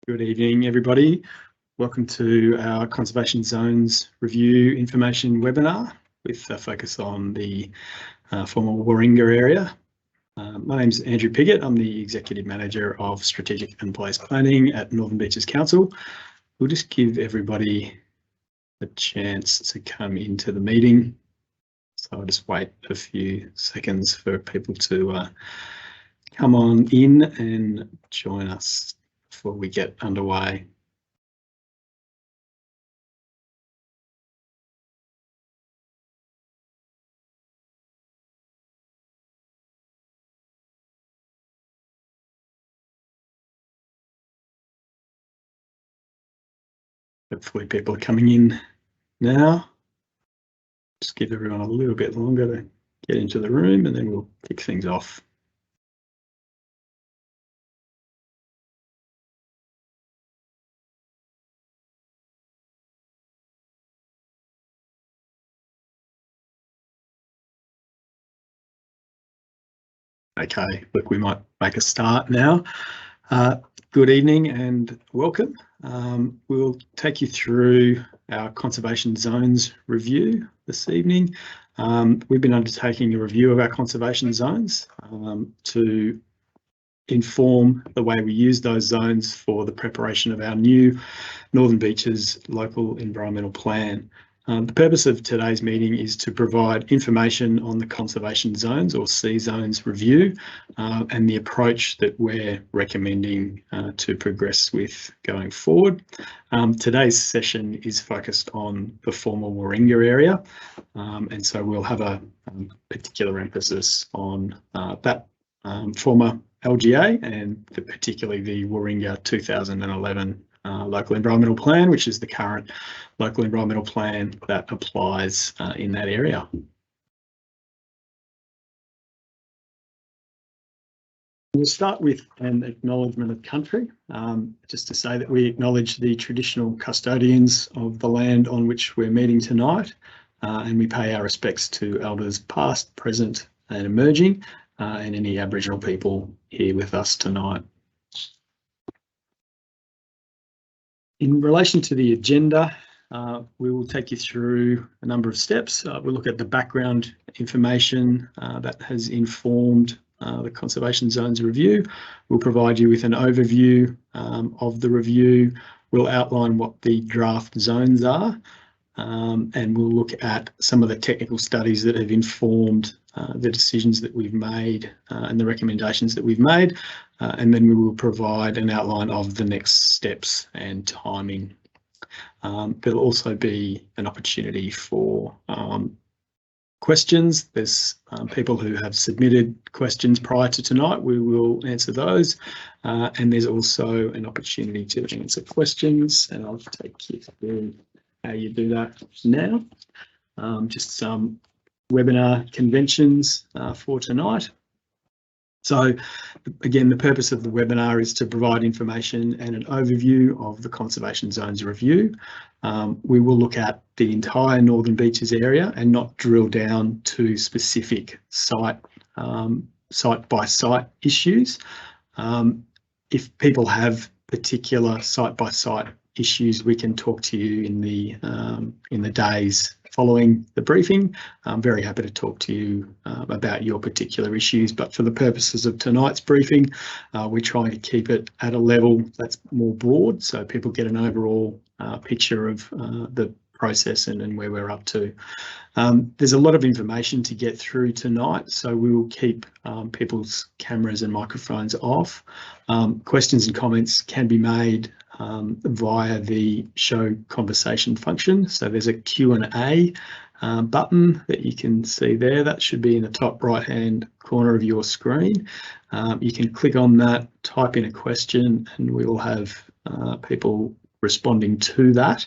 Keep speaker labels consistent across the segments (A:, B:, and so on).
A: Good evening, everybody. Welcome to our Conservation Zones Review Information webinar with a focus on the former Warringah area. My name is Andrew Piggott. I'm the Executive Manager of Strategic and Place Planning at Northern Beaches Council. We'll just give everybody a chance to come into the meeting. So I'll just wait a few seconds for people to come on in and join us before we get underway. Hopefully people are coming in now. Just give everyone a little bit longer to get into the room and then we'll kick things off. Okay, look, we might make a start now. Good evening and welcome. We'll take you through our conservation zones review this evening. We've been undertaking a review of our conservation zones to inform the way we use those zones for the preparation of our new Northern Beaches Local Environmental Plan. The purpose of today's meeting is to provide information on the conservation zones or C zones review and the approach that we're recommending to progress with going forward. Today's session is focused on the former Warringah area, and so we'll have a particular emphasis on that former LGA and particularly the Warringah 2011 Local Environmental Plan, which is the current local environmental plan that applies in that area. We'll start with an acknowledgement of country, just to say that we acknowledge the traditional custodians of the land on which we're meeting tonight, and we pay our respects to elders past, present and emerging, and any Aboriginal people here with us tonight. In relation to the agenda, we will take you through a number of steps. We'll look at the background information that has informed the Conservation Zones review. We'll provide you with an overview of the review. We'll outline what the draft zones are, and we'll look at some of the technical studies that have informed the decisions that we've made and the recommendations that we've made, and then we will provide an outline of the next steps and timing. There'll also be an opportunity for questions. There's people who have submitted questions prior to tonight. We will answer those, and there's also an opportunity to answer questions, and I'll take you through how you do that now. Just some webinar conventions for tonight. So again, the purpose of the webinar is to provide information and an overview of the Conservation Zones review. We will look at the entire Northern Beaches area and not drill down to specific site-by-site issues. If people have particular site-by-site issues, we can talk to you in the days following the briefing. I'm very happy to talk to you about your particular issues, but for the purposes of tonight's briefing, we're trying to keep it at a level that's more broad so people get an overall picture of the process and where we're up to. There's a lot of information to get through tonight, so we will keep people's cameras and microphones off. Questions and comments can be made via the show conversation function. So there's a Q&A button that you can see there. That should be in the top right hand corner of your screen. You can click on that, type in a question, and we will have people responding to that.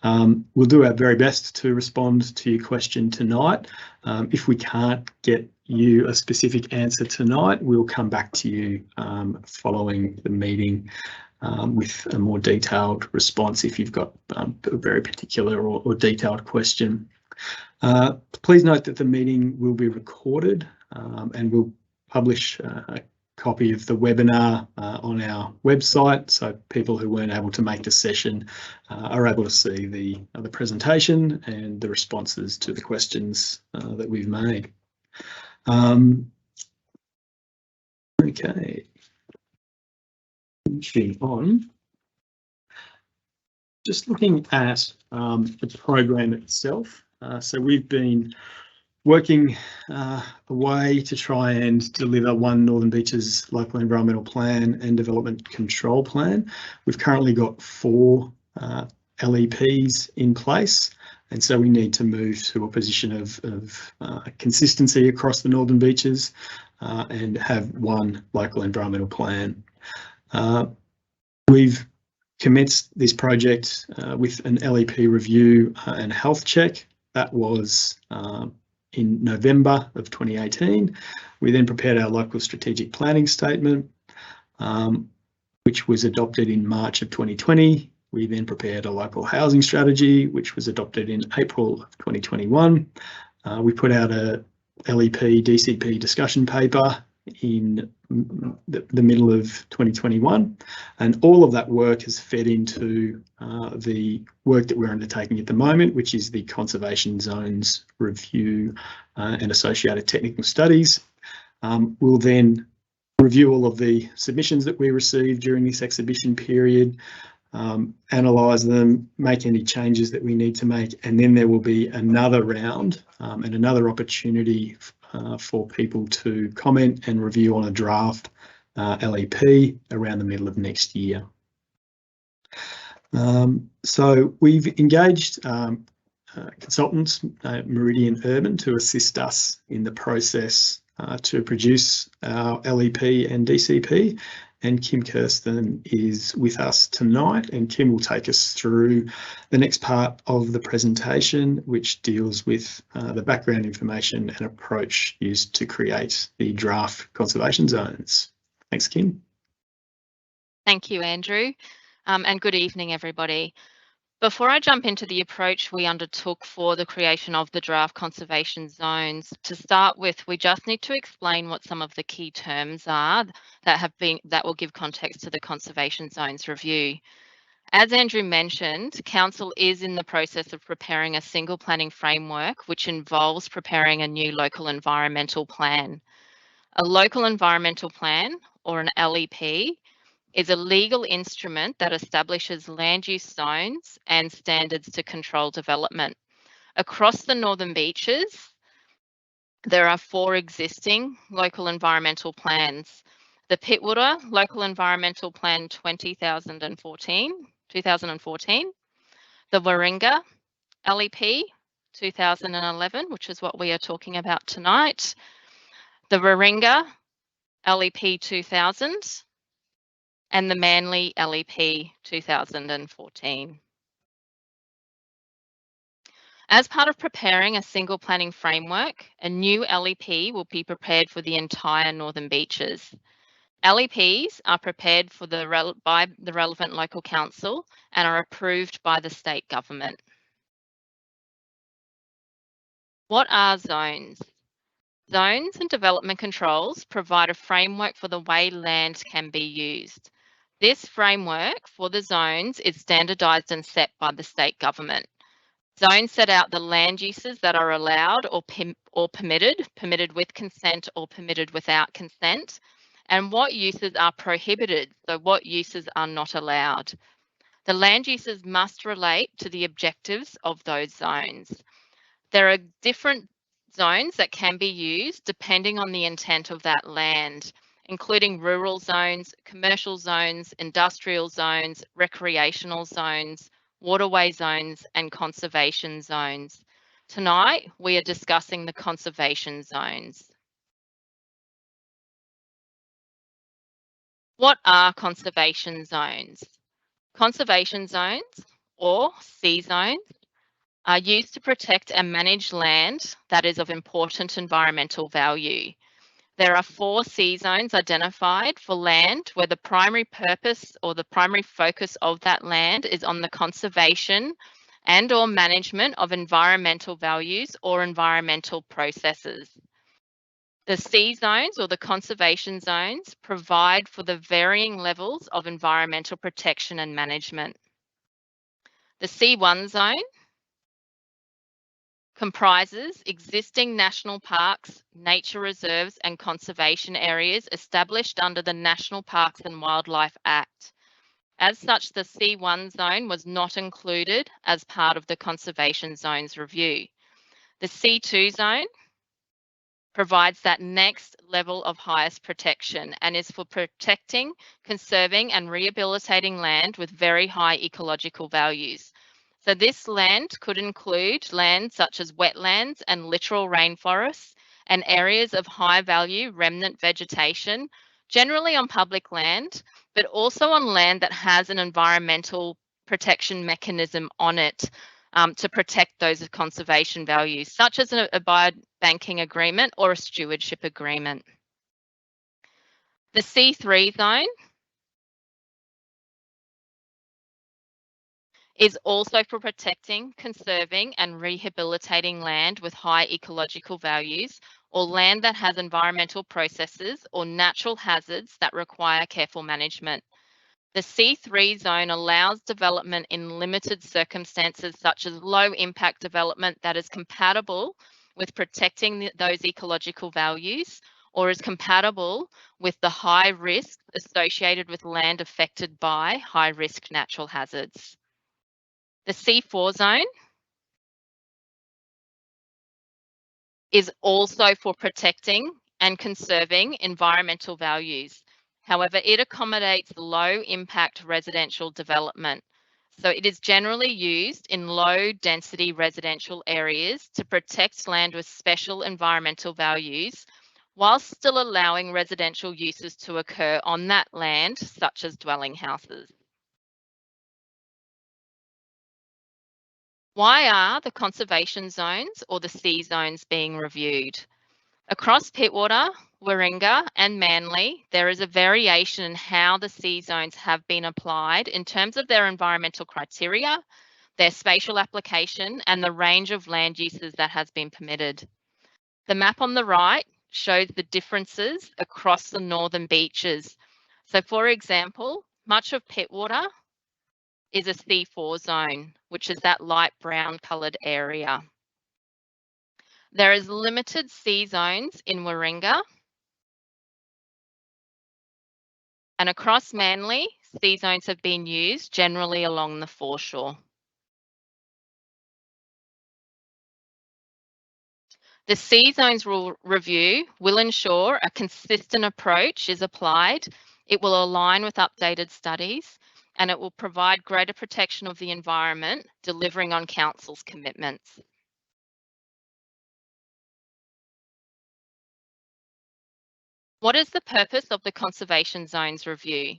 A: We'll do our very best to respond to your question tonight. If we can't get you a specific answer tonight, we'll come back to you following the meeting with a more detailed response if you've got a very particular or detailed question. Please note that the meeting will be recorded and we'll publish copy of the webinar on our website, so people who weren't able to make the session are able to see the presentation and the responses to the questions that we've made. Okay, moving on. Just looking at the program itself. So we've been working away to try and deliver one Northern Beaches Local Environmental Plan and Development Control Plan. We've currently got 4 LEPs in place, and so we need to move to a position of consistency across the Northern Beaches and have one local environmental plan. We've commenced this project with an LEP review and health check. That was in November of 2018. We then prepared our local strategic planning statement, which was adopted in March of 2020. We then prepared a local housing strategy, which was adopted in April of 2021. We put out a LEP DCP discussion paper in the middle of 2021, and all of that work has fed into the work that we're undertaking at the moment, which is the conservation zones review and associated technical studies. We'll then review all of the submissions that we received during this exhibition period, analyse them, make any changes that we need to make, and then there will be another round and another opportunity for people to comment and review on a draft LEP around the middle of next year. So we've engaged consultants, Meridian Urban, to assist us in the process to produce our LEP and DCP, and Kim Kirsten is with us tonight, and Kim will take us through the next part of the presentation, which deals with the background information and approach used to create the draft conservation zones. Thanks, Kim.
B: Thank you, Andrew, and good evening, everybody. Before I jump into the approach we undertook for the creation of the draft conservation zones, to start with, we just need to explain what some of the key terms are that will give context to the conservation zones review. As Andrew mentioned, Council is in the process of preparing a single planning framework, which involves preparing a new local environmental plan. A local environmental plan, or an LEP, is a legal instrument that establishes land use zones and standards to control development. Across the Northern Beaches, there are 4 existing local environmental plans. The Pittwater Local Environmental Plan 2014, the Warringah LEP 2011, which is what we are talking about tonight, the Warringah LEP 2000, and the Manly LEP 2014. As part of preparing a single planning framework, a new LEP will be prepared for the entire Northern Beaches. LEPs are prepared for by the relevant local council and are approved by the state government. What are zones? Zones and development controls provide a framework for the way land can be used. This framework for the zones is standardised and set by the state government. Zones set out the land uses that are allowed or permitted with consent or permitted without consent, and what uses are prohibited, so what uses are not allowed. The land uses must relate to the objectives of those zones. There are different zones that can be used depending on the intent of that land, including rural zones, commercial zones, industrial zones, recreational zones, waterway zones, and conservation zones. Tonight, we are discussing the conservation zones. What are conservation zones? Conservation zones, or C zones, are used to protect and manage land that is of important environmental value. There are 4 C zones identified for land where the primary purpose or the primary focus of that land is on the conservation and or management of environmental values or environmental processes. The C zones or the conservation zones provide for the varying levels of environmental protection and management. The C1 zone comprises existing national parks, nature reserves and conservation areas established under the National Parks and Wildlife Act. As such, the C1 zone was not included as part of the conservation zones review. The C2 zone provides that next level of highest protection and is for protecting, conserving and rehabilitating land with very high ecological values. So this land could include land such as wetlands and littoral rainforests and areas of high value remnant vegetation, generally on public land, but also on land that has an environmental protection mechanism on it to protect those conservation values, such as a biobanking agreement or a stewardship agreement. The C3 zone is also for protecting, conserving and rehabilitating land with high ecological values or land that has environmental processes or natural hazards that require careful management. The C3 zone allows development in limited circumstances such as low impact development that is compatible with protecting those ecological values or is compatible with the high risk associated with land affected by high risk natural hazards. The C4 zone is also for protecting and conserving environmental values. However, it accommodates low impact residential development. So it is generally used in low density residential areas to protect land with special environmental values, whilst still allowing residential uses to occur on that land, such as dwelling houses. Why are the conservation zones or the C zones being reviewed? Across Pittwater, Warringah and Manly, there is a variation in how the C zones have been applied in terms of their environmental criteria, their spatial application and the range of land uses that has been permitted. The map on the right shows the differences across the northern beaches. So for example, much of Pittwater is a C4 zone, which is that light brown coloured area. There is limited C zones in Warringah, and across Manly, C zones have been used generally along the foreshore. The C zones review will ensure a consistent approach is applied. It will align with updated studies and it will provide greater protection of the environment, delivering on Council's commitments. What is the purpose of the Conservation Zones review?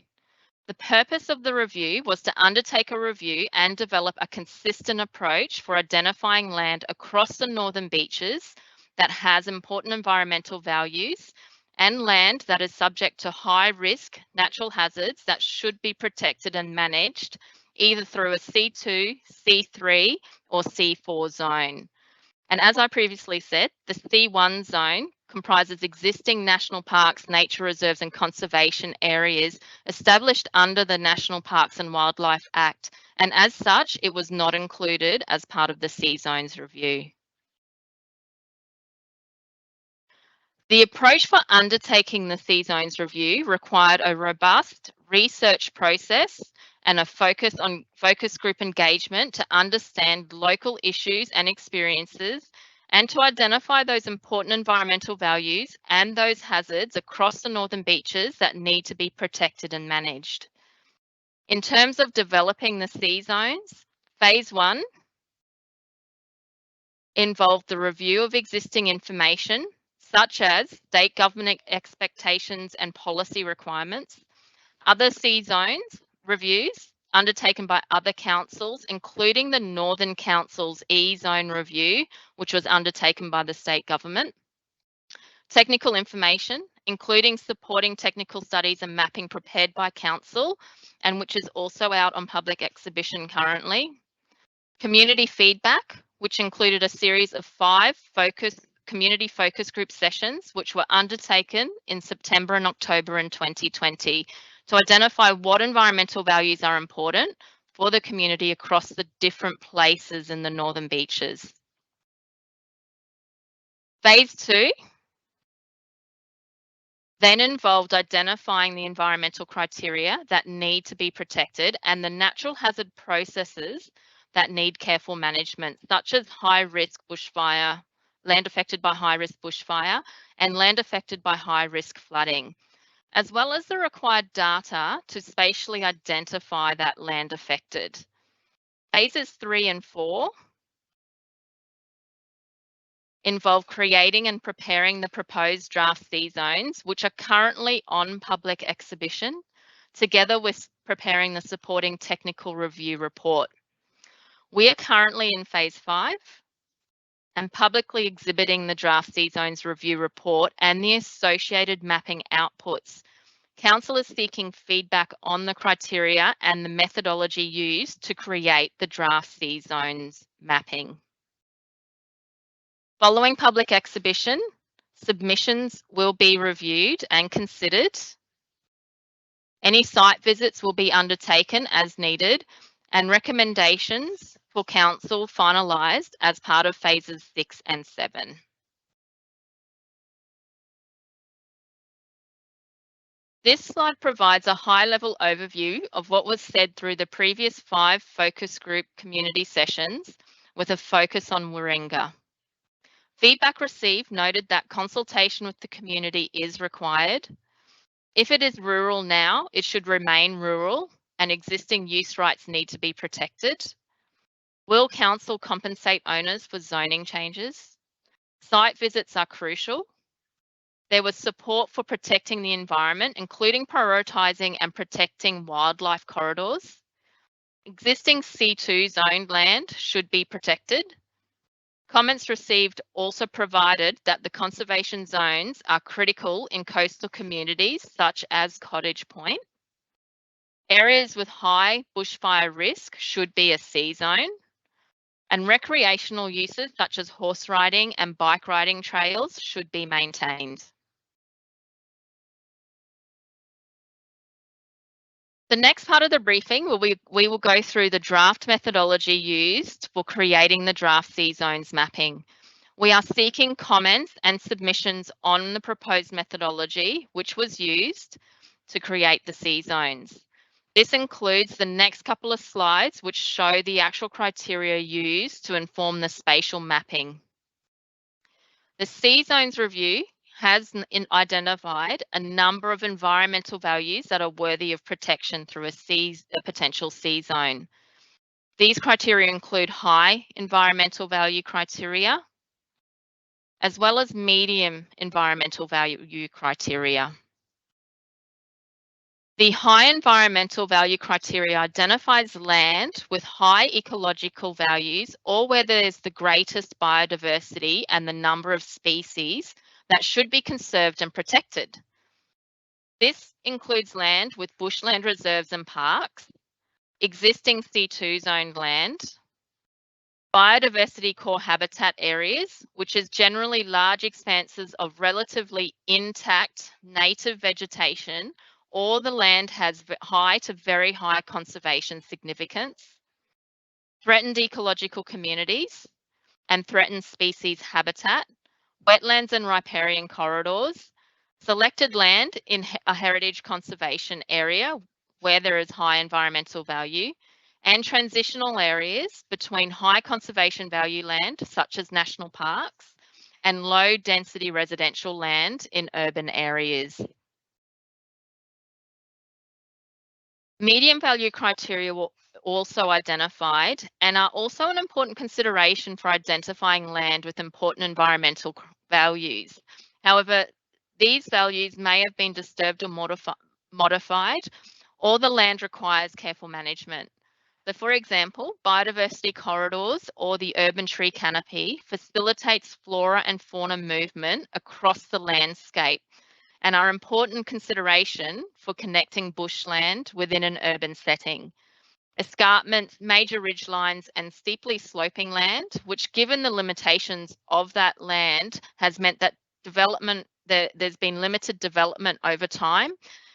B: The purpose of the review was to undertake a review and develop a consistent approach for identifying land across the northern beaches that has important environmental values and land that is subject to high risk natural hazards that should be protected and managed either through a C2, C3 or C4 zone. And as I previously said, the C1 zone comprises existing national parks, nature reserves and conservation areas established under the National Parks and Wildlife Act. And as such, it was not included as part of the C zones review. The approach for undertaking the C zones review required a robust research process and a focus group engagement to understand local issues and experiences and to identify those important environmental values and those hazards across the northern beaches that need to be protected and managed. In terms of developing the C zones, phase 1 involved the review of existing information such as state government expectations and policy requirements, other C zones reviews undertaken by other councils, including the Northern Council's E-Zone review, which was undertaken by the state government, technical information, including supporting technical studies and mapping prepared by council, and which is also out on public exhibition currently, community feedback, which included a series of 5 focus community focus group sessions, which were undertaken in September and October in 2020 to identify what environmental values are important for the community across the different places in the Northern Beaches. Phase 2 then involved identifying the environmental criteria that need to be protected and the natural hazard processes that need careful management, such as high-risk bushfire, land affected by high-risk bushfire, and land affected by high-risk flooding, as well as the required data to spatially identify that land affected. Phases 3 and 4 involve creating and preparing the proposed draft C zones, which are currently on public exhibition, together with preparing the supporting technical review report. We are currently in phase 5 and publicly exhibiting the draft C zones review report and the associated mapping outputs. Council is seeking feedback on the criteria and the methodology used to create the draft C zones mapping. Following public exhibition, submissions will be reviewed and considered. Any site visits will be undertaken as needed, and recommendations for council finalised as part of phases 6 and 7. This slide provides a high-level overview of what was said through the previous 5 focus group community sessions with a focus on Warringah. Feedback received noted that consultation with the community is required. If it is rural now, it should remain rural and existing use rights need to be protected. Will council compensate owners for zoning changes? Site visits are crucial. There was support for protecting the environment, including prioritising and protecting wildlife corridors. Existing C2 zoned land should be protected. Comments received also provided that the conservation zones are critical in coastal communities such as Cottage Point. Areas with high bushfire risk should be a C zone, and recreational uses such as horse riding and bike riding trails should be maintained. The next part of the briefing, we will go through the draft methodology used for creating the draft C zones mapping. We are seeking comments and submissions on the proposed methodology, which was used to create the C zones. This includes the next couple of slides, which show the actual criteria used to inform the spatial mapping. The C zones review has identified a number of environmental values that are worthy of protection through a potential C zone. These criteria include high environmental value criteria, as well as medium environmental value criteria. The high environmental value criteria identifies land with high ecological values or where there's the greatest biodiversity and the number of species that should be conserved and protected. This includes land with bushland reserves and parks, existing C2 zoned land, biodiversity core habitat areas, which is generally large expanses of relatively intact native vegetation, or the land has high to very high conservation significance, threatened ecological communities and threatened species habitat, wetlands and riparian corridors, selected land in a heritage conservation area where there is high environmental value, and transitional areas between high conservation value land, such as national parks, and low density residential land in urban areas. Medium value criteria were also identified and are also an important consideration for identifying land with important environmental values. However, these values may have been disturbed or modified, or the land requires careful management. So, for example, biodiversity corridors or the urban tree canopy facilitates flora and fauna movement across the landscape and are important consideration for connecting bushland within an urban setting. escarpments, major ridgelines, and steeply sloping land, which, given the limitations of that land, has meant that there's been limited development over time,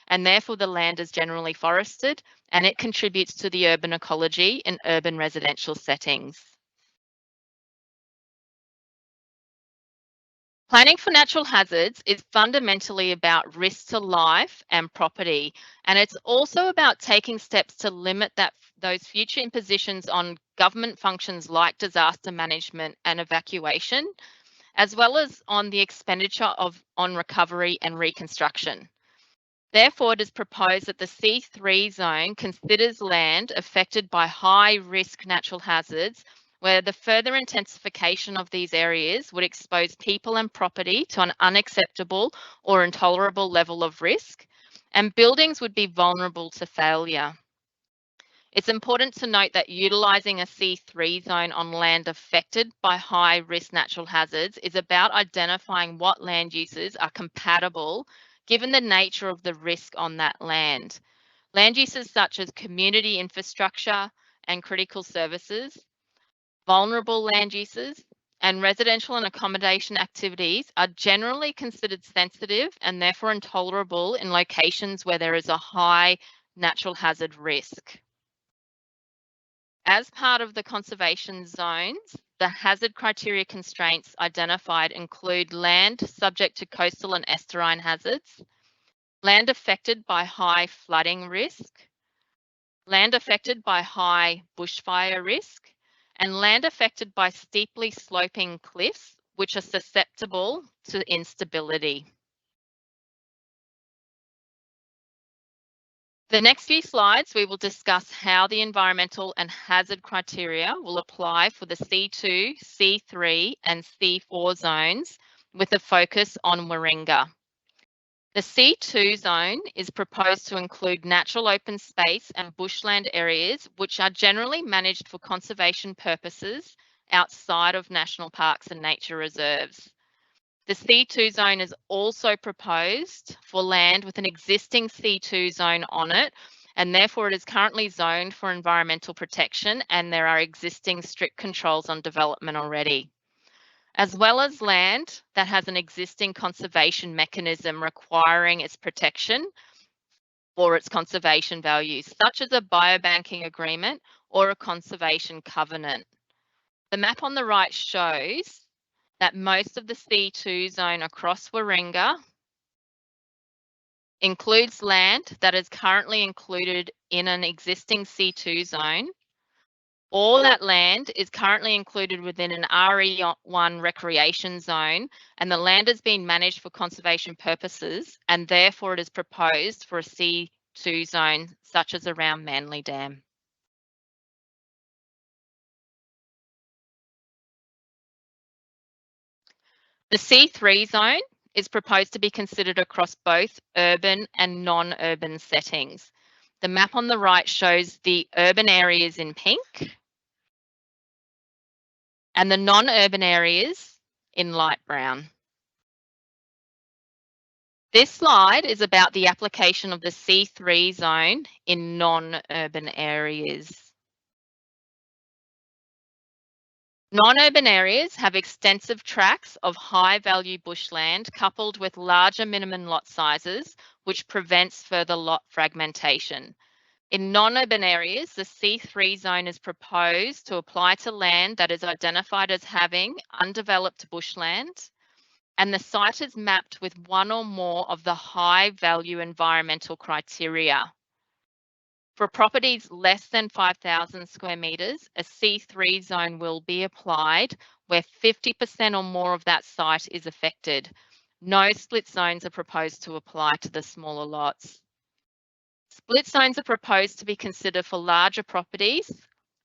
B: and therefore the land is generally forested, and it contributes to the urban ecology in urban residential settings. Planning for natural hazards is fundamentally about risk to life and property, and it's also about taking steps to limit those future impositions on government functions like disaster management and evacuation, as well as on the expenditure on recovery and reconstruction. Therefore, it is proposed that the C3 zone considers land affected by high-risk natural hazards, where the further intensification of these areas would expose people and property to an unacceptable or intolerable level of risk, and buildings would be vulnerable to failure. It's important to note that utilising a C3 zone on land affected by high-risk natural hazards is about identifying what land uses are compatible given the nature of the risk on that land. Land uses such as community infrastructure and critical services, vulnerable land uses, and residential and accommodation activities are generally considered sensitive and therefore intolerable in locations where there is a high natural hazard risk. As part of the conservation zones, the hazard criteria constraints identified include land subject to coastal and estuarine hazards, land affected by high flooding risk, land affected by high bushfire risk, and land affected by steeply sloping cliffs, which are susceptible to instability. The next few slides, we will discuss how the environmental and hazard criteria will apply for the C2, C3, and C4 zones with a focus on Warringah. The C2 zone is proposed to include natural open space and bushland areas, which are generally managed for conservation purposes outside of national parks and nature reserves. The C2 zone is also proposed for land with an existing C2 zone on it, and therefore it is currently zoned for environmental protection, and there are existing strict controls on development already, as well as land that has an existing conservation mechanism requiring its protection or its conservation values, such as a biobanking agreement or a conservation covenant. The map on the right shows that most of the C2 zone across Warringah includes land that is currently included in an existing C2 zone. All that land is currently included within an RE1 recreation zone, and the land has been managed for conservation purposes, and therefore it is proposed for a C2 zone, such as around Manly Dam. The C3 zone is proposed to be considered across both urban and non-urban settings. The map on the right shows the urban areas in pink and the non-urban areas in light brown. This slide is about the application of the C3 zone in non-urban areas. Non-urban areas have extensive tracts of high-value bushland coupled with larger minimum lot sizes, which prevents further lot fragmentation. In non-urban areas, the C3 zone is proposed to apply to land that is identified as having undeveloped bushland, and the site is mapped with one or more of the high-value environmental criteria. For properties less than 5,000 square metres, a C3 zone will be applied where 50% or more of that site is affected. No split zones are proposed to apply to the smaller lots. Split zones are proposed to be considered for larger properties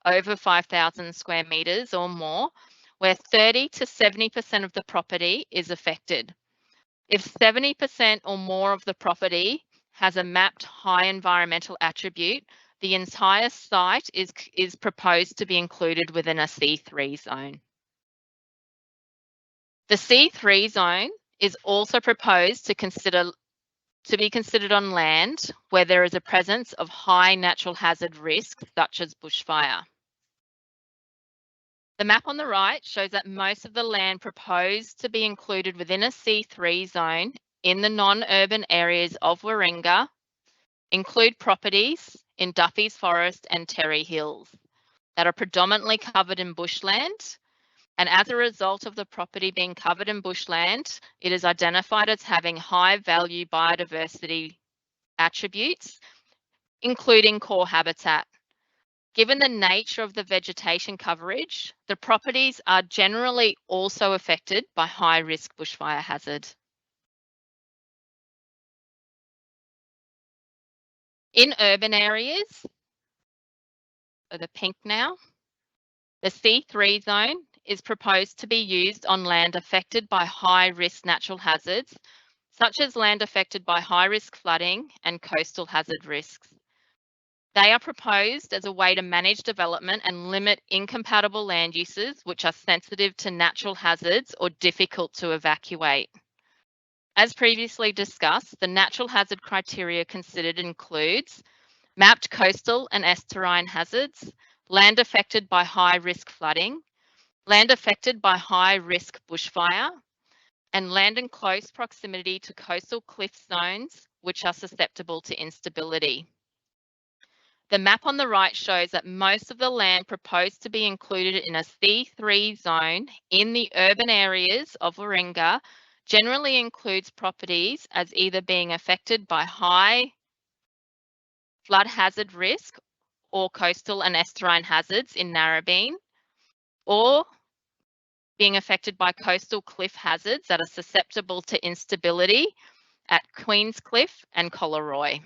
B: over 5,000 square metres or more, where 30 to 70% of the property is affected. If 70% or more of the property has a mapped high environmental attribute, the entire site is proposed to be included within a C3 zone. The C3 zone is also proposed to consider to be considered on land where there is a presence of high natural hazard risks, such as bushfire. The map on the right shows that most of the land proposed to be included within a C3 zone in the non-urban areas of Warringah include properties in Duffy's Forest and Terry Hills that are predominantly covered in bushland. And as a result of the property being covered in bushland, it is identified as having high value biodiversity attributes, including core habitat. Given the nature of the vegetation coverage, the properties are generally also affected by high risk bushfire hazard. In urban areas, so the pink now, the C3 zone is proposed to be used on land affected by high risk natural hazards, such as land affected by high risk flooding and coastal hazard risks. They are proposed as a way to manage development and limit incompatible land uses which are sensitive to natural hazards or difficult to evacuate. As previously discussed, the natural hazard criteria considered includes mapped coastal and estuarine hazards, land affected by high risk flooding, land affected by high risk bushfire, and land in close proximity to coastal cliff zones which are susceptible to instability. The map on the right shows that most of the land proposed to be included in a C3 zone in the urban areas of Warringah generally includes properties as either being affected by high flood hazard risk or coastal and estuarine hazards in Narrabeen, or being affected by coastal cliff hazards that are susceptible to instability at Queenscliff and Collaroy.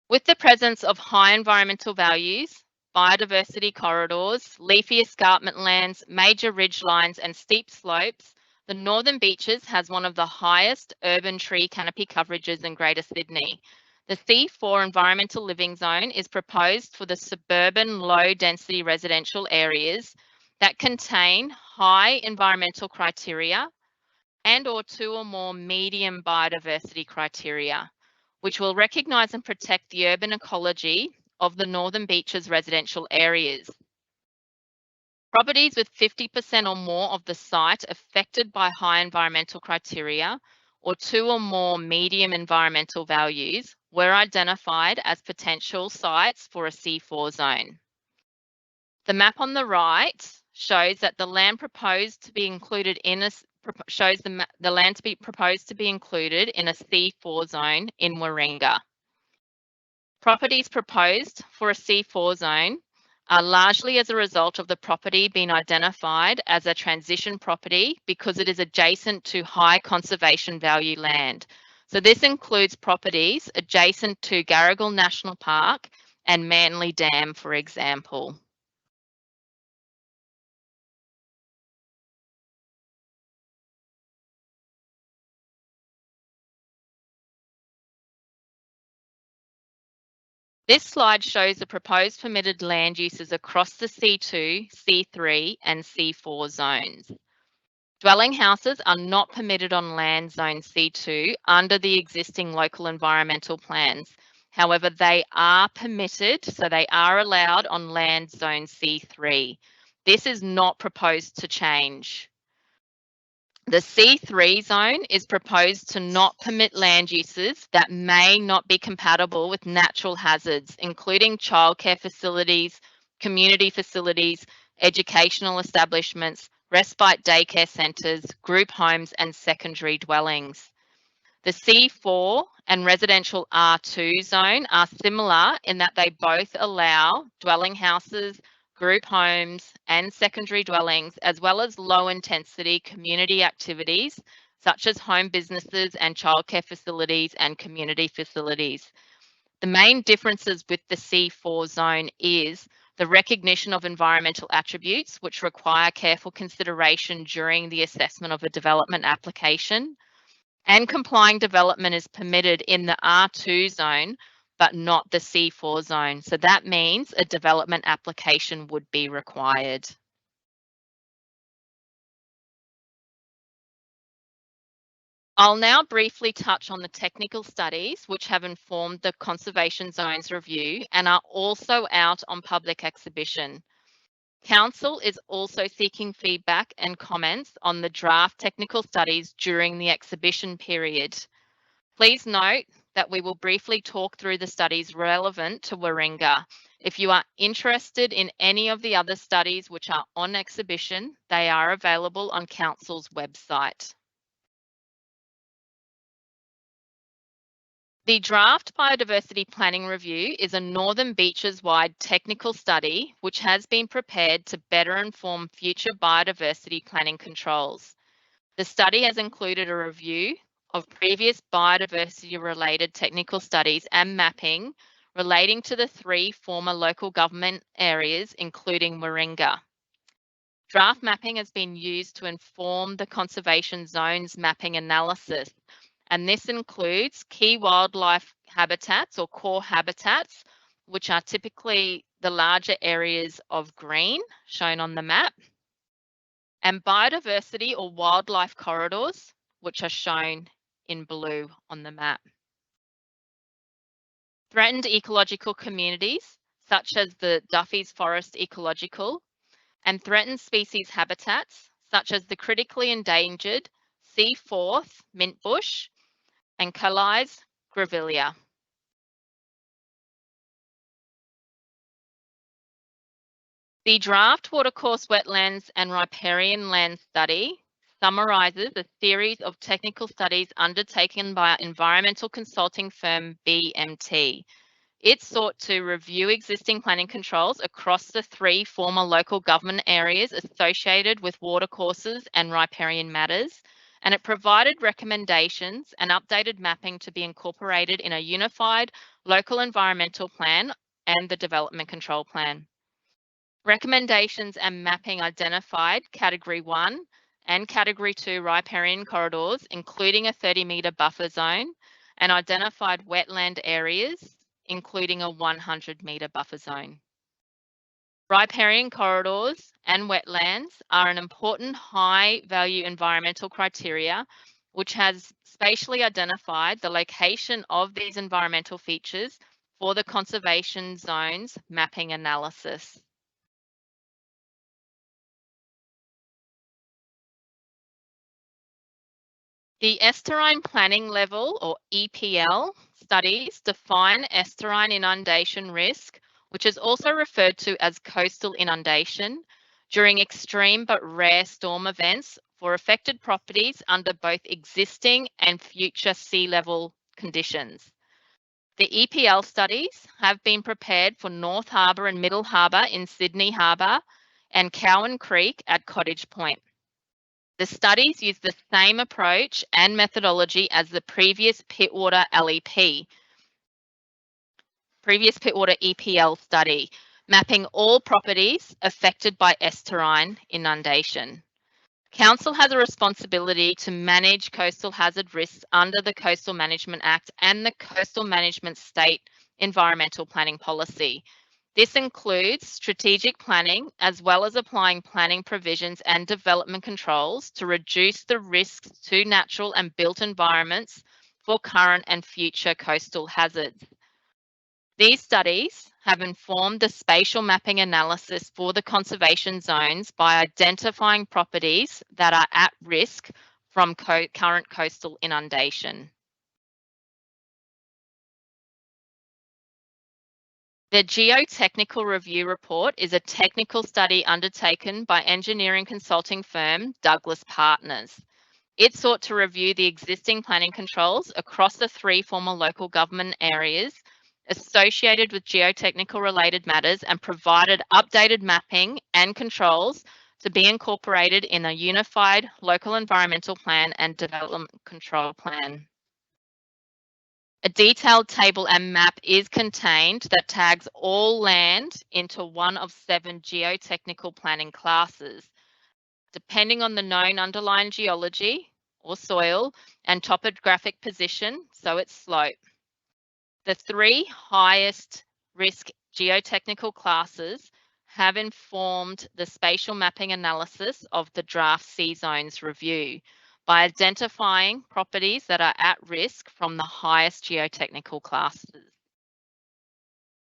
B: With the presence of high environmental values, biodiversity corridors, leafy escarpment lands, major ridgelines and steep slopes, the Northern Beaches has one of the highest urban tree canopy coverages in Greater Sydney. The C4 environmental living zone is proposed for the suburban low-density residential areas that contain high environmental criteria and/or 2 or more medium biodiversity criteria, which will recognise and protect the urban ecology of the Northern Beaches residential areas. Properties with 50% or more of the site affected by high environmental criteria or 2 or more medium environmental values were identified as potential sites for a C4 zone. The map on the right shows that the land proposed to be included in a the land to be proposed to be included in a C4 zone in Warringah. Properties proposed for a C4 zone are largely as a result of the property being identified as a transition property because it is adjacent to high conservation value land. So this includes properties adjacent to Garrigal National Park and Manly Dam, for example. This slide shows the proposed permitted land uses across the C2, C3 and C4 zones. Dwelling houses are not permitted on land zone C2 under the existing local environmental plans. However, they are permitted, so they are allowed on land zone C3. This is not proposed to change. The C3 zone is proposed to not permit land uses that may not be compatible with natural hazards, including childcare facilities, community facilities, educational establishments, respite daycare centres, group homes and secondary dwellings. The C4 and residential R2 zone are similar in that they both allow dwelling houses, group homes and secondary dwellings, as well as low intensity community activities such as home businesses and childcare facilities and community facilities. The main differences with the C4 zone is the recognition of environmental attributes which require careful consideration during the assessment of a development application, and complying development is permitted in the R2 zone but not the C4 zone. So that means a development application would be required. I'll now briefly touch on the technical studies which have informed the Conservation Zones review and are also out on public exhibition. Council is also seeking feedback and comments on the draft technical studies during the exhibition period. Please note that we will briefly talk through the studies relevant to Warringah. If you are interested in any of the other studies which are on exhibition, they are available on Council's website. The Draft Biodiversity Planning Review is a Northern Beaches-wide technical study which has been prepared to better inform future biodiversity planning controls. The study has included a review of previous biodiversity-related technical studies and mapping relating to the 3 former local government areas, including Warringah. Draft mapping has been used to inform the conservation zones mapping analysis, and this includes key wildlife habitats or core habitats, which are typically the larger areas of green shown on the map, and biodiversity or wildlife corridors, which are shown in blue on the map. Threatened ecological communities, such as the Duffy's Forest Ecological, and threatened species habitats, such as the critically endangered Seaforth mintbush and Calais grevillea. The draft Watercourse Wetlands and Riparian Land Study summarises a series of technical studies undertaken by environmental consulting firm BMT. It sought to review existing planning controls across the 3 former local government areas associated with watercourses and riparian matters, and it provided recommendations and updated mapping to be incorporated in a unified local environmental plan and the development control plan. Recommendations and mapping identified Category 1 and Category 2 riparian corridors, including a 30-metre buffer zone, and identified wetland areas, including a 100-metre buffer zone. Riparian corridors and wetlands are an important high-value environmental criteria which has spatially identified the location of these environmental features for the conservation zones mapping analysis. The Estuarine Planning Level, or EPL, studies define estuarine inundation risk, which is also referred to as coastal inundation, during extreme but rare storm events for affected properties under both existing and future sea level conditions. The EPL studies have been prepared for North Harbour and Middle Harbour in Sydney Harbour and Cowan Creek at Cottage Point. The studies use the same approach and methodology as the previous Pittwater EPL study, mapping all properties affected by estuarine inundation. Council has a responsibility to manage coastal hazard risks under the Coastal Management Act and the Coastal Management State Environmental Planning Policy. This includes strategic planning, as well as applying planning provisions and development controls to reduce the risks to natural and built environments for current and future coastal hazards. These studies have informed the spatial mapping analysis for the conservation zones by identifying properties that are at risk from current coastal inundation. The Geotechnical Review Report is a technical study undertaken by engineering consulting firm Douglas Partners. It sought to review the existing planning controls across the 3 former local government areas associated with geotechnical related matters and provided updated mapping and controls to be incorporated in a unified local environmental plan and development control plan. A detailed table and map is contained that tags all land into one of 7 geotechnical planning classes, depending on the known underlying geology or soil and topographic position, so its slope. The 3 highest risk geotechnical classes have informed the spatial mapping analysis of the draft sea zones review. by identifying properties that are at risk from the highest geotechnical classes.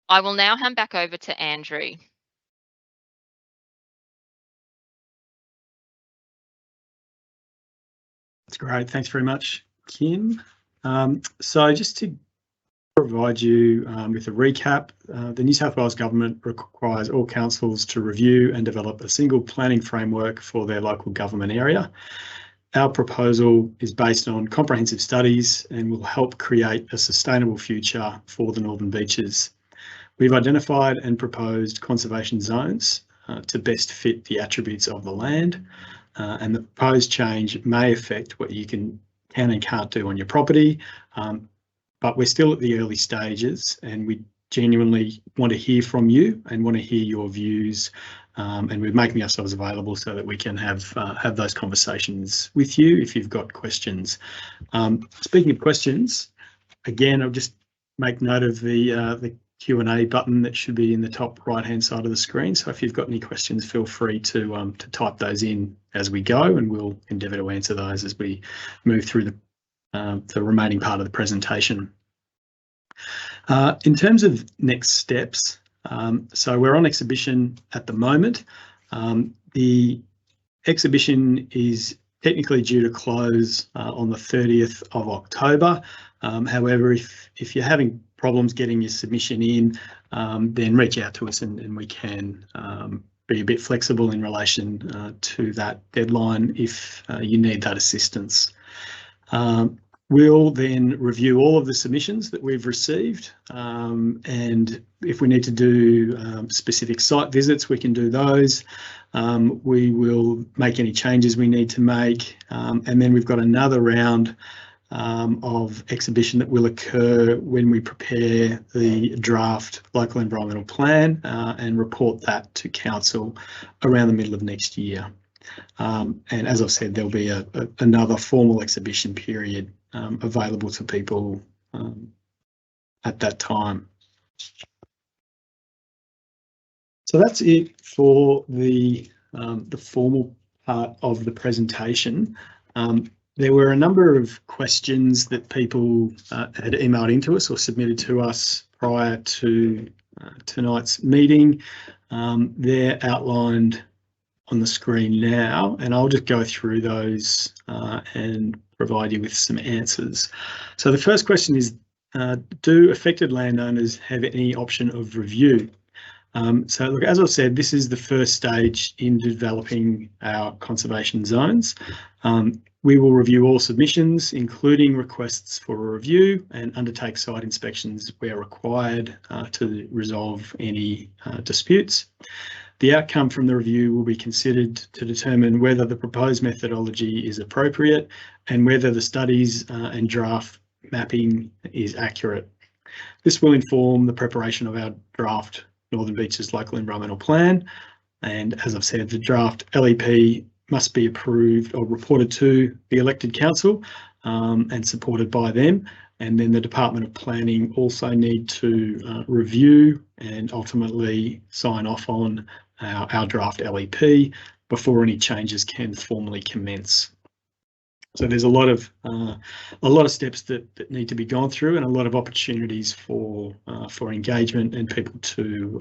B: I will now hand back over to Andrew.
A: That's great. Thanks very much, Kim. So just to provide you with a recap, the New South Wales Government requires all councils to review and develop a single planning framework for their local government area. Our proposal is based on comprehensive studies and will help create a sustainable future for the Northern Beaches. We've identified and proposed conservation zones to best fit the attributes of the land, and the proposed change may affect what you can and can't do on your property, but we're still at the early stages and we genuinely want to hear from you and want to hear your views, and we're making ourselves available so that we can have those conversations with you if you've got questions. Speaking of questions, again, I'll just make note of the Q&A button that should be in the top right hand side of the screen. So if you've got any questions, feel free to type those in as we go, and we'll endeavour to answer those as we move through the remaining part of the presentation. In terms of next steps, so we're on exhibition at the moment. The exhibition is technically due to close on the 30th of October. However, if you're having problems getting your submission in, then reach out to us and we can be a bit flexible in relation to that deadline if you need that assistance. We'll then review all of the submissions that we've received, and if we need to do specific site visits, we can do those. We will make any changes we need to make, and then we've got another round of exhibition that will occur when we prepare the draft local environmental plan and report that to council around the middle of next year. And as I've said, there'll be another formal exhibition period available to people at that time. So that's it for the formal part of the presentation. There were a number of questions that people had emailed into us or submitted to us prior to tonight's meeting. They're outlined on the screen now, and I'll just go through those and provide you with some answers. So the first question is, do affected landowners have any option of review? So look, as I've said, this is the first stage in developing our conservation zones. We will review all submissions, including requests for a review, and undertake site inspections where required to resolve any disputes. The outcome from the review will be considered to determine whether the proposed methodology is appropriate and whether the studies and draft mapping is accurate. This will inform the preparation of our draft Northern Beaches Local Environmental Plan, and as I've said, the draft LEP must be approved or reported to the elected council and supported by them, and then the Department of Planning also need to review and ultimately sign off on our draft LEP before any changes can formally commence. So there's a lot of steps that need to be gone through, and a lot of opportunities for engagement and people to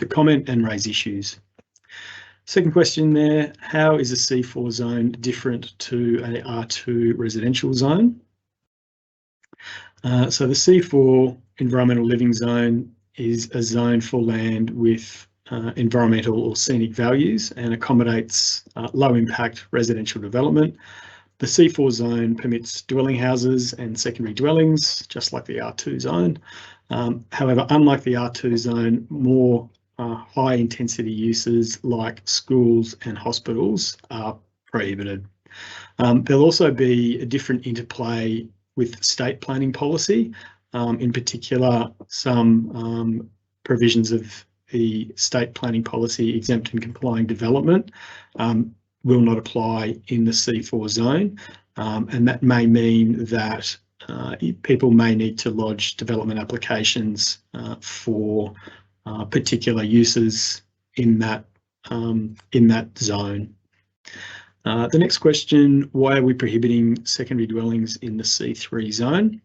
A: comment and raise issues. Second question there, how is a C4 zone different to a R2 residential zone? So the C4 environmental living zone is a zone for land with environmental or scenic values and accommodates low impact residential development. The C4 zone permits dwelling houses and secondary dwellings, just like the R2 zone. However, unlike the R2 zone, more high intensity uses like schools and hospitals are prohibited. There'll also be a different interplay with state planning policy. In particular, some provisions of the state planning policy exempt and complying development will not apply in the C4 zone, and that may mean that people may need to lodge development applications for particular uses in that zone. The next question, why are we prohibiting secondary dwellings in the C3 zone?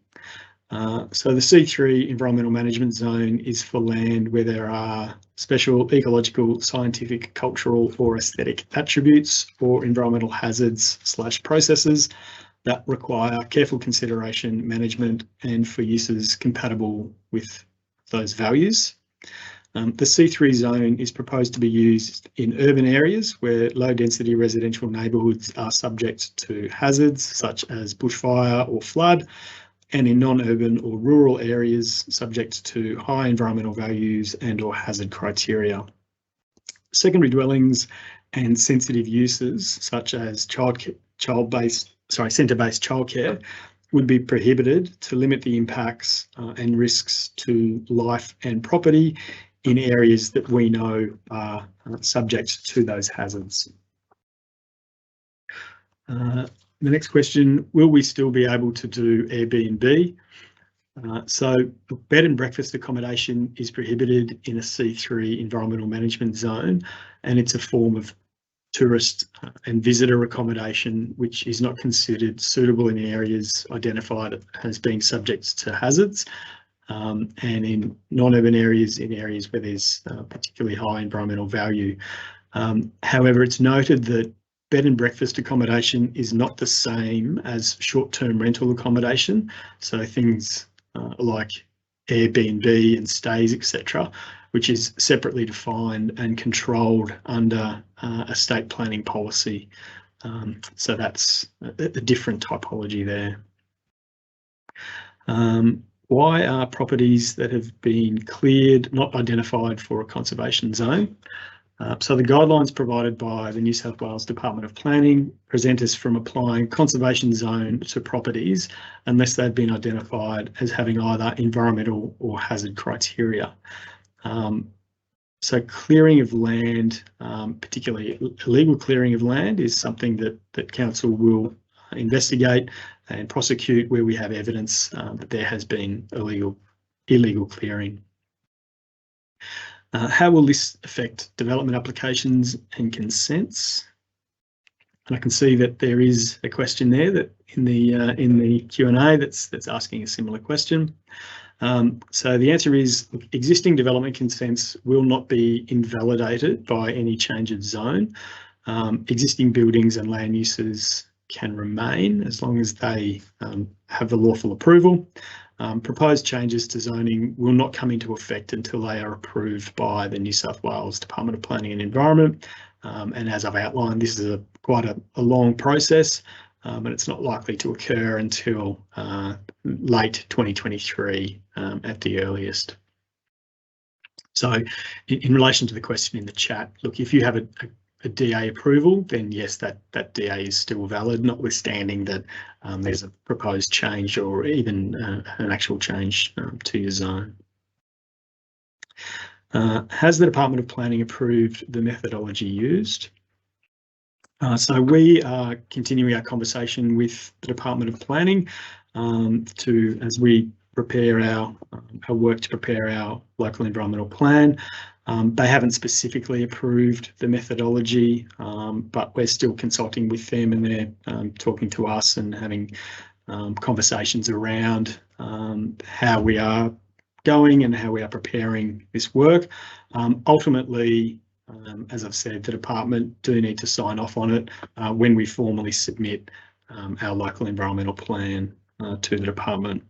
A: So the C3 environmental management zone is for land where there are special ecological, scientific, cultural or aesthetic attributes or environmental hazards / processes that require careful consideration, management and for uses compatible with those values. The C3 zone is proposed to be used in urban areas where low density residential neighbourhoods are subject to hazards such as bushfire or flood, and in non-urban or rural areas subject to high environmental values and or hazard criteria. Secondary dwellings and sensitive uses such as centre-based childcare would be prohibited to limit the impacts and risks to life and property in areas that we know are subject to those hazards. The next question, will we still be able to do Airbnb? So bed and breakfast accommodation is prohibited in a C3 environmental management zone, and it's a form of tourist and visitor accommodation which is not considered suitable in areas identified as being subject to hazards, and in non-urban areas, in areas where there's particularly high environmental value. However, it's noted that bed and breakfast accommodation is not the same as short-term rental accommodation. So things like Airbnb and stays, etc., which is separately defined and controlled under estate planning policy. So that's a different typology there. Why are properties that have been cleared not identified for a conservation zone? So the guidelines provided by the New South Wales Department of Planning prevent us from applying conservation zone to properties unless they've been identified as having either environmental or hazard criteria. So clearing of land, particularly illegal clearing of land, is something that Council will investigate and prosecute where we have evidence that there has been illegal clearing. How will this affect development applications and consents? And I can see that there is a question there that in the Q&A that's asking a similar question. So the answer is existing development consents will not be invalidated by any change of zone. Existing buildings and land uses can remain as long as they have the lawful approval. Proposed changes to zoning will not come into effect until they are approved by the New South Wales Department of Planning and Environment. And as I've outlined, this is quite a long process, and it's not likely to occur until late 2023 at the earliest. So in relation to the question in the chat, look, if you have a DA approval, then yes, that DA is still valid, notwithstanding that there's a proposed change or even an actual change to your zone. Has the Department of Planning approved the methodology used? So we are continuing our conversation with the Department of Planning as we prepare our work to prepare our local environmental plan. They haven't specifically approved the methodology, but we're still consulting with them, and they're talking to us and having conversations around how we are going and how we are preparing this work. Ultimately, as I've said, the department do need to sign off on it when we formally submit our local environmental plan to the department.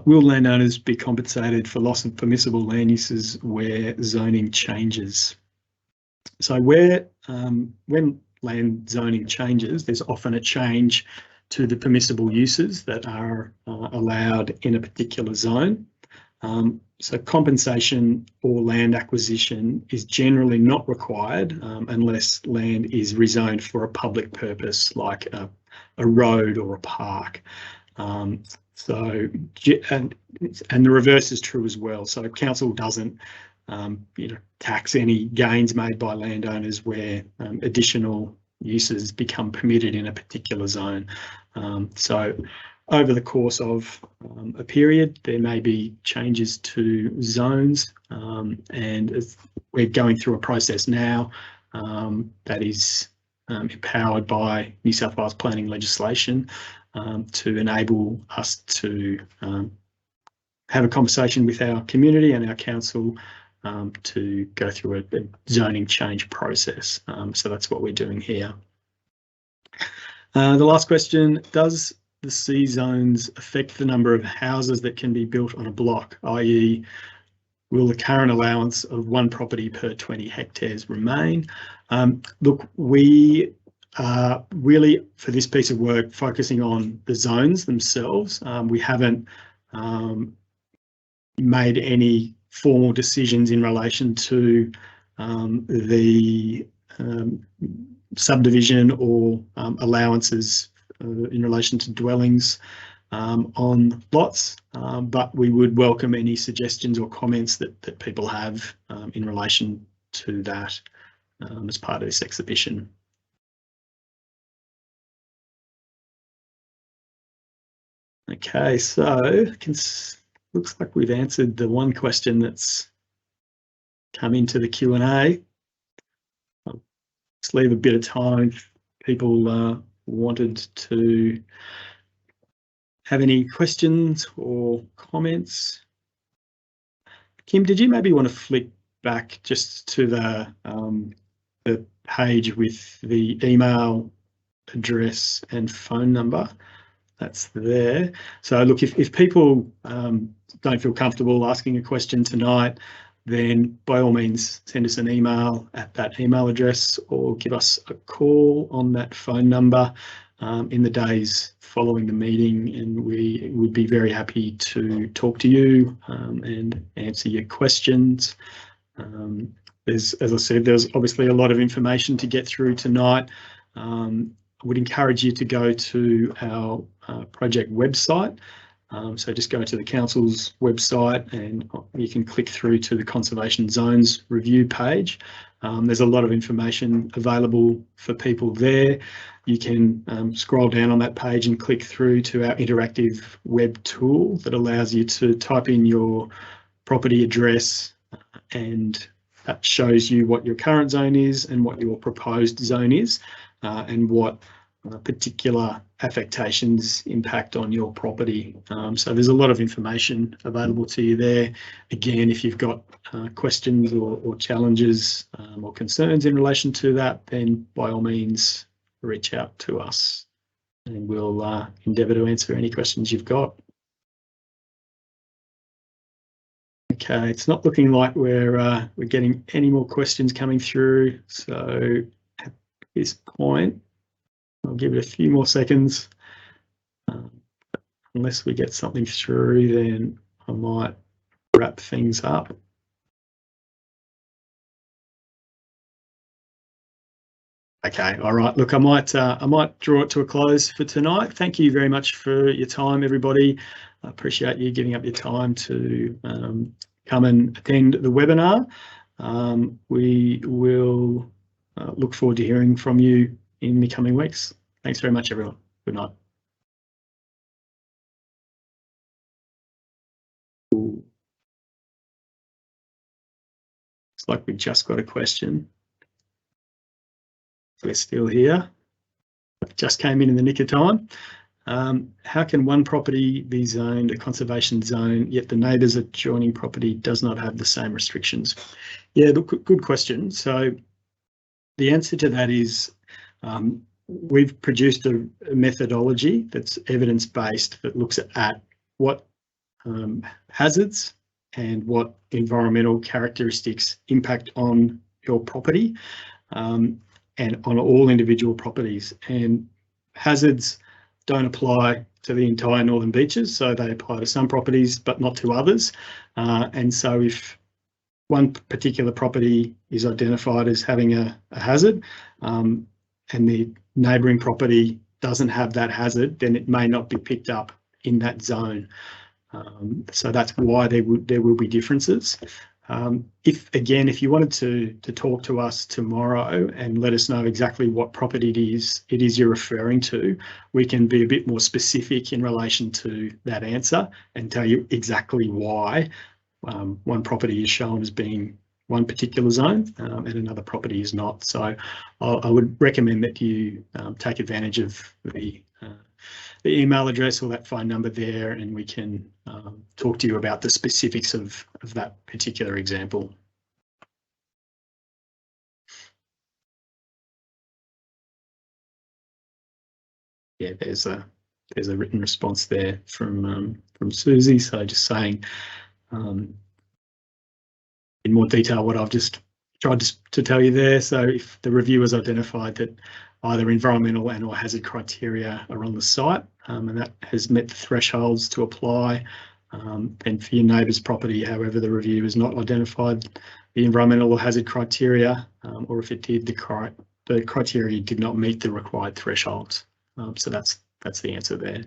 A: Will landowners be compensated for loss of permissible land uses where zoning changes? So when land zoning changes, there's often a change to the permissible uses that are allowed in a particular zone. So compensation or land acquisition is generally not required unless land is rezoned for a public purpose like a road or a park. And the reverse is true as well. So council doesn't tax any gains made by landowners where additional uses become permitted in a particular zone. So over the course of a period, there may be changes to zones, and we're going through a process now that is empowered by New South Wales planning legislation to enable us to have a conversation with our community and our council to go through a zoning change process. So that's what we're doing here. The last question, does the C zones affect the number of houses that can be built on a block, i.e. will the current allowance of 1 property per 20 hectares remain? Look, we are really, for this piece of work, focusing on the zones themselves. We haven't made any formal decisions in relation to the subdivision or allowances in relation to dwellings on lots, but we would welcome any suggestions or comments that people have in relation to that as part of this exhibition. Okay, so looks like we've answered the one question that's come into the Q&A. Let's leave a bit of time if people wanted to have any questions or comments. Kim, did you maybe want to flick back just to the page with the email address and phone number? That's there. So look, if people don't feel comfortable asking a question tonight, then by all means send us an email at that email address or give us a call on that phone number in the days following the meeting, and we would be very happy to talk to you and answer your questions. As I said, there's obviously a lot of information to get through tonight. I would encourage you to go to our project website. So just go to the council's website and you can click through to the Conservation Zones review page. There's a lot of information available for people there. You can scroll down on that page and click through to our interactive web tool that allows you to type in your property address, and that shows you what your current zone is and what your proposed zone is, and what particular affectations impact on your property. So there's a lot of information available to you there. Again, if you've got questions or challenges or concerns in relation to that, then by all means reach out to us and we'll endeavour to answer any questions you've got. Okay, it's not looking like we're getting any more questions coming through. So at this point, I'll give it a few more seconds. Unless we get something through, then I might wrap things up. Okay, all right. Look, I might draw it to a close for tonight. Thank you very much for your time, everybody. I appreciate you giving up your time to come and attend the webinar. We will look forward to hearing from you in the coming weeks. Thanks very much, everyone. Good night. Looks like we just got a question. We're still here. Just came in the nick of time. How can one property be zoned a conservation zone, yet the neighbour's adjoining property does not have the same restrictions? Yeah, look, good question. So the answer to that is we've produced a methodology that's evidence-based that looks at what hazards and what environmental characteristics impact on your property and on all individual properties. And hazards don't apply to the entire Northern Beaches, so they apply to some properties but not to others. And so if one particular property is identified as having a hazard and the neighbouring property doesn't have that hazard, then it may not be picked up in that zone. So that's why there will be differences. If you wanted to talk to us tomorrow and let us know exactly what property it is you're referring to, we can be a bit more specific in relation to that answer and tell you exactly why one property is shown as being one particular zone and another property is not. So I would recommend that you take advantage of the email address or that phone number there, and we can talk to you about the specifics of that particular example. Yeah, there's a written response there from Susie. So just saying in more detail what I've just tried to tell you there. So if the review has identified that either environmental and or hazard criteria are on the site and that has met the thresholds to apply, and for your neighbour's property, however, the review has not identified the environmental or hazard criteria, or if it did, the criteria did not meet the required thresholds. So that's the answer there.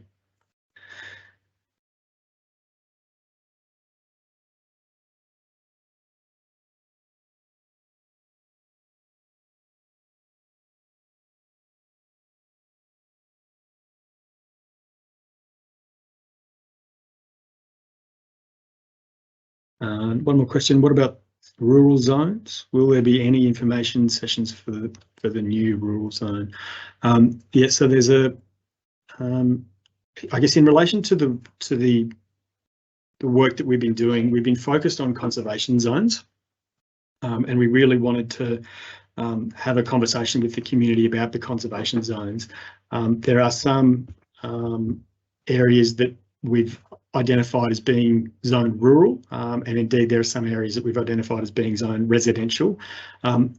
A: One more question. What about rural zones? Will there be any information sessions for the new rural zone? Yeah, so there's I guess in relation to the work that we've been doing, we've been focused on conservation zones, and we really wanted to have a conversation with the community about the conservation zones. There are some areas that we've identified as being zone rural, and indeed there are some areas that we've identified as being zone residential.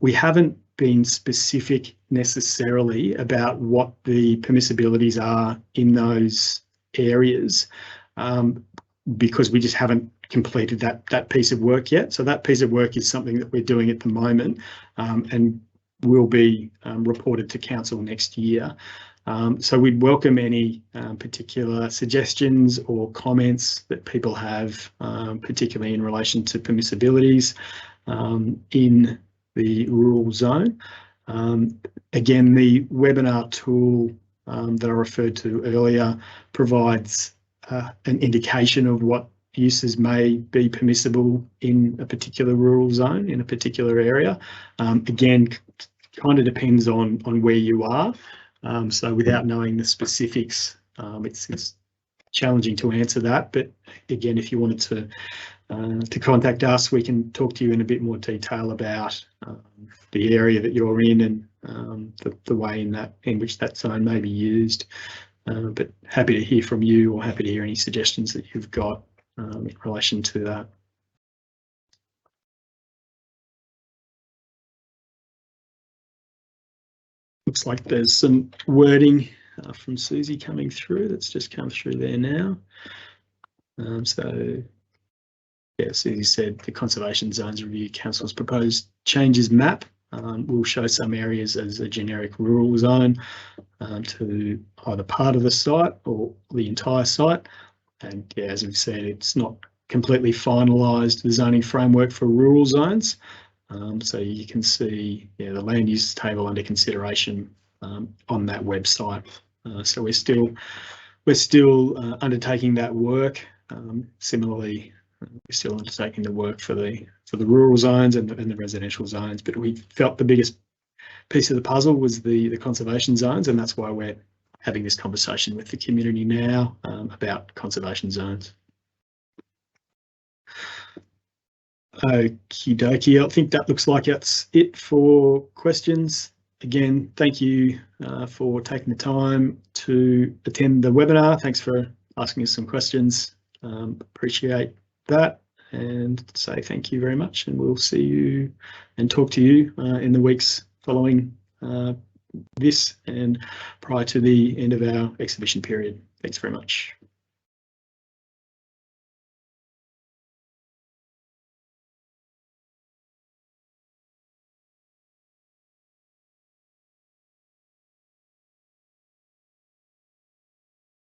A: We haven't been specific necessarily about what the permissibilities are in those areas, because we just haven't completed that piece of work yet. So that piece of work is something that we're doing at the moment, and will be reported to council next year. So we'd welcome any particular suggestions or comments that people have, particularly in relation to permissibilities in the rural zone. Again, the webinar tool that I referred to earlier provides an indication of what uses may be permissible in a particular rural zone, in a particular area. Again, kind of depends on where you are. So without knowing the specifics, it's challenging to answer that. But again, if you wanted to contact us, we can talk to you in a bit more detail about the area that you're in and the way in which that zone may be used. But happy to hear from you, or happy to hear any suggestions that you've got in relation to that. Looks like there's some wording from Susie coming through. That's just come through there now. So, yeah, Susie said the Conservation Zones Review Council's proposed changes map will show some areas as a generic rural zone to either part of the site or the entire site. And yeah, as we've said, it's not completely finalised the zoning framework for rural zones. So you can see, yeah, the land use table under consideration on that website. So we're still undertaking that work. Similarly, we're still undertaking the work for the rural zones and the residential zones. But we felt the biggest piece of the puzzle was the conservation zones, and that's why we're having this conversation with the community now about conservation zones. Okie dokie, I think that looks like that's it for questions. Again, thank you for taking the time to attend the webinar. Thanks for asking us some questions. Appreciate that, and say thank you very much, and we'll see you and talk to you in the weeks following this and prior to the end of our exhibition period. Thanks very much.